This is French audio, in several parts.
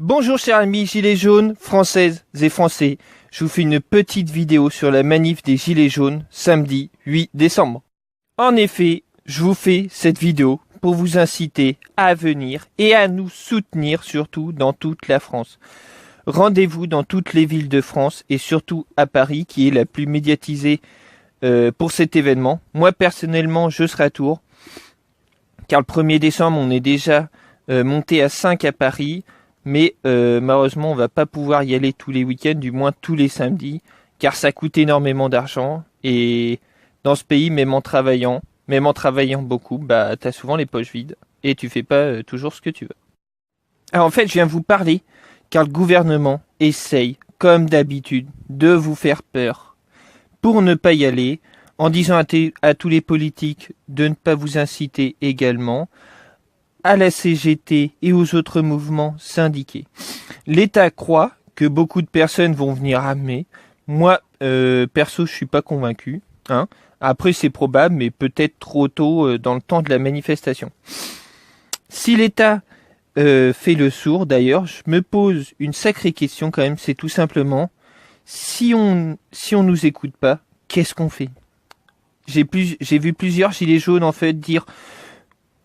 Bonjour chers amis gilets jaunes, françaises et français. Je vous fais une petite vidéo sur la manif des gilets jaunes samedi 8 décembre. En effet, je vous fais cette vidéo pour vous inciter à venir et à nous soutenir surtout dans toute la France. Rendez-vous dans toutes les villes de France et surtout à Paris qui est la plus médiatisée pour cet événement. Moi personnellement je serai à Tours car le 1er décembre on est déjà monté à 5 à Paris. Mais malheureusement, on va pas pouvoir y aller tous les week-ends, du moins tous les samedis, car ça coûte énormément d'argent. Et dans ce pays, même en travaillant beaucoup, bah t'as souvent les poches vides et tu fais pas toujours ce que tu veux. Alors en fait, je viens vous parler car le gouvernement essaye, comme d'habitude, de vous faire peur pour ne pas y aller, en disant à tous les politiques de ne pas vous inciter également, à la CGT et aux autres mouvements syndiqués. L'État croit que beaucoup de personnes vont venir armer. Moi, perso, je suis pas convaincu. Après, c'est probable, mais peut-être trop tôt dans le temps de la manifestation. Si l'État fait le sourd, d'ailleurs, je me pose une sacrée question quand même. C'est tout simplement, si on nous écoute pas, qu'est-ce qu'on fait ? J'ai vu plusieurs gilets jaunes en fait dire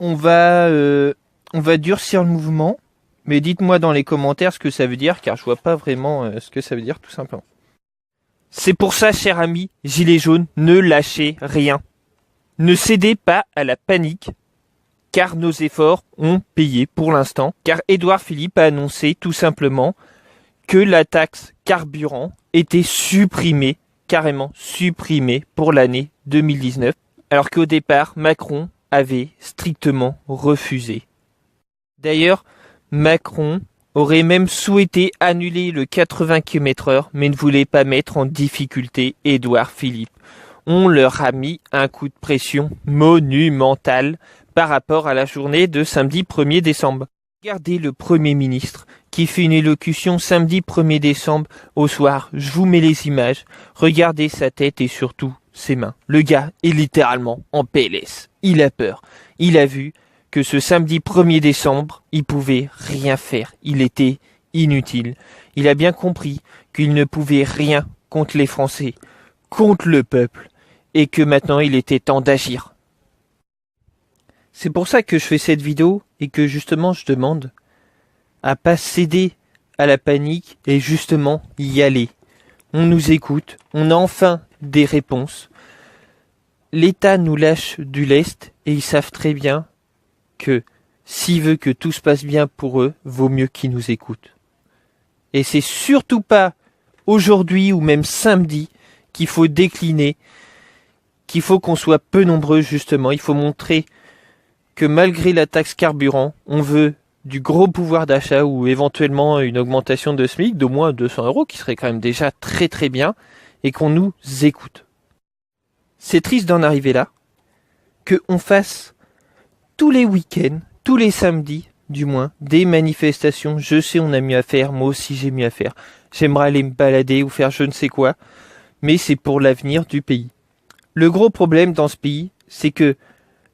on va durcir le mouvement, mais dites-moi dans les commentaires ce que ça veut dire, car je vois pas vraiment ce que ça veut dire, tout simplement. C'est pour ça, chers amis, gilets jaunes, ne lâchez rien. Ne cédez pas à la panique, car nos efforts ont payé pour l'instant, car Édouard Philippe a annoncé tout simplement que la taxe carburant était supprimée, carrément supprimée pour l'année 2019, alors qu'au départ, Macron avait strictement refusé. D'ailleurs, Macron aurait même souhaité annuler le 80 km/h, mais ne voulait pas mettre en difficulté Édouard Philippe. On leur a mis un coup de pression monumental par rapport à la journée de samedi 1er décembre. Regardez le Premier ministre qui fait une élocution samedi 1er décembre au soir. Je vous mets les images. Regardez sa tête et surtout ses mains. Le gars est littéralement en PLS. Il a peur. Il a vu que ce samedi 1er décembre, il pouvait rien faire. Il était inutile. Il a bien compris qu'il ne pouvait rien contre les Français, contre le peuple, et que maintenant il était temps d'agir. C'est pour ça que je fais cette vidéo et que justement je demande à pas céder à la panique et justement y aller. On nous écoute, on a enfin des réponses. L'État nous lâche du lest et ils savent très bien que s'il veut que tout se passe bien pour eux, vaut mieux qu'ils nous écoutent. Et c'est surtout pas aujourd'hui ou même samedi qu'il faut décliner, qu'il faut qu'on soit peu nombreux justement. Il faut montrer que malgré la taxe carburant, on veut du gros pouvoir d'achat ou éventuellement une augmentation de SMIC d'au moins 200 €, qui serait quand même déjà très très bien, et qu'on nous écoute. C'est triste d'en arriver là, qu'on fasse tous les week-ends, tous les samedis du moins, des manifestations. Je sais on a mieux à faire, moi aussi j'ai mieux à faire. J'aimerais aller me balader ou faire je ne sais quoi, mais c'est pour l'avenir du pays. Le gros problème dans ce pays, c'est que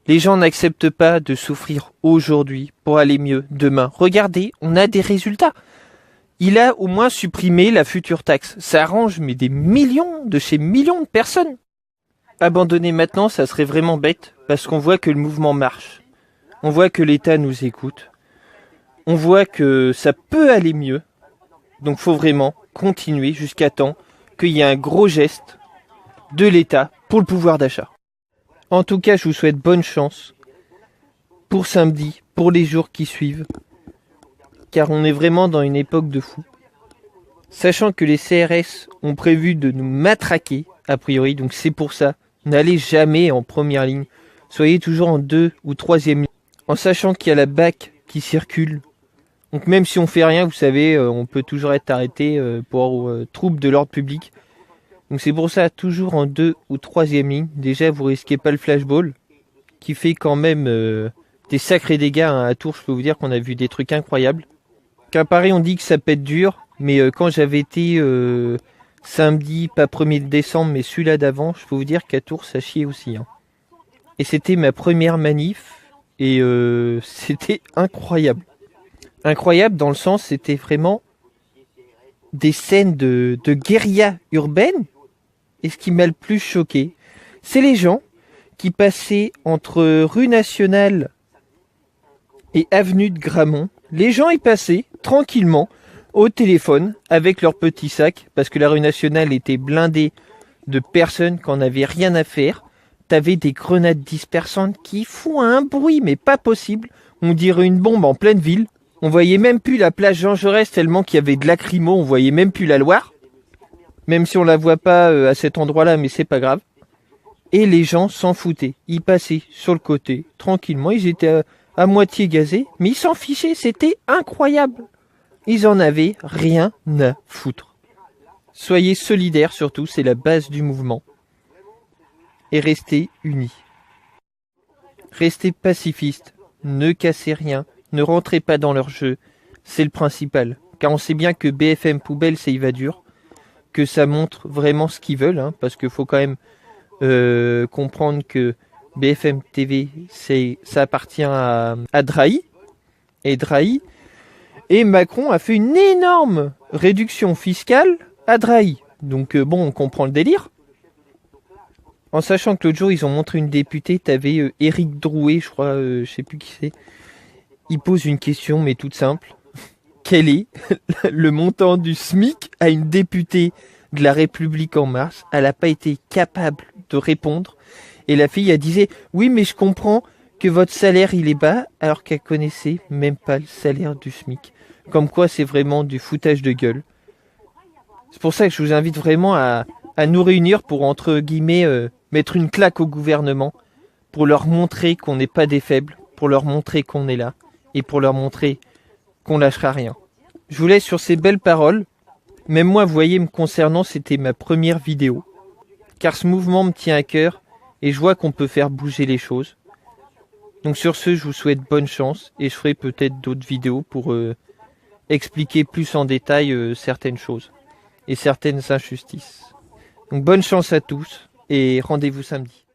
les gens n'acceptent pas de souffrir aujourd'hui pour aller mieux demain. Regardez, on a des résultats. Il a au moins supprimé la future taxe. Ça arrange mais des millions de chez millions de personnes. Abandonner maintenant, ça serait vraiment bête parce qu'on voit que le mouvement marche. On voit que l'État nous écoute. On voit que ça peut aller mieux. Donc faut vraiment continuer jusqu'à temps qu'il y ait un gros geste de l'État pour le pouvoir d'achat. En tout cas, je vous souhaite bonne chance pour samedi, pour les jours qui suivent, car on est vraiment dans une époque de fou. Sachant que les CRS ont prévu de nous matraquer, a priori, donc c'est pour ça, n'allez jamais en première ligne, soyez toujours en 2 ou 3e ligne, en sachant qu'il y a la BAC qui circule. Donc même si on fait rien, vous savez, on peut toujours être arrêté pour trouble de l'ordre public. Donc c'est pour ça, toujours en 2 ou 3e ligne. Déjà, vous risquez pas le flashball, qui fait quand même des sacrés dégâts. À Tours, je peux vous dire qu'on a vu des trucs incroyables. Qu'à Paris, on dit que ça pète dur, mais quand j'avais été samedi, pas 1er décembre, mais celui-là d'avant, je peux vous dire qu'à Tours, ça chiait aussi. Et c'était ma première manif, et c'était incroyable. incroyable dans le sens, c'était vraiment des scènes de guérilla urbaine. Et ce qui m'a le plus choqué, c'est les gens qui passaient entre rue Nationale et avenue de Gramont. Les gens y passaient tranquillement au téléphone avec leur petit sac parce que la rue Nationale était blindée de personnes qui n'en avaient rien à faire. T'avais des grenades dispersantes qui font un bruit mais pas possible. On dirait une bombe en pleine ville. On voyait même plus la place Jean Jaurès tellement qu'il y avait de lacrymo. On voyait même plus la Loire. Même si on la voit pas à cet endroit-là, mais c'est pas grave. Et les gens s'en foutaient. Ils passaient sur le côté, tranquillement. Ils étaient à moitié gazés, mais ils s'en fichaient. C'était incroyable. Ils en avaient rien à foutre. Soyez solidaires surtout, c'est la base du mouvement. Et restez unis. Restez pacifistes. Ne cassez rien. Ne rentrez pas dans leur jeu. C'est le principal. Car on sait bien que BFM Poubelle, c'est Yvadur. Que ça montre vraiment ce qu'ils veulent. Parce qu'il faut quand même comprendre que BFM TV, ça appartient à Drahi. Et Macron a fait une énorme réduction fiscale à Drahi. Donc bon, on comprend le délire. En sachant que l'autre jour, ils ont montré une députée, t'avais Éric Drouet, je crois, je sais plus qui c'est. Il pose une question, mais toute simple. Quel est le montant du SMIC à une députée de la République en marche? Elle n'a pas été capable de répondre. Et la fille, elle disait, oui, mais je comprends que votre salaire, il est bas, alors qu'elle connaissait même pas le salaire du SMIC. Comme quoi, c'est vraiment du foutage de gueule. C'est pour ça que je vous invite vraiment à nous réunir pour, entre guillemets, mettre une claque au gouvernement, pour leur montrer qu'on n'est pas des faibles, pour leur montrer qu'on est là, et pour leur montrer qu'on lâchera rien. Je vous laisse sur ces belles paroles. Même moi, vous voyez, me concernant, c'était ma première vidéo. Car ce mouvement me tient à cœur, et je vois qu'on peut faire bouger les choses. Donc sur ce, je vous souhaite bonne chance, et je ferai peut-être d'autres vidéos pour expliquer plus en détail certaines choses, et certaines injustices. Donc bonne chance à tous, et rendez-vous samedi.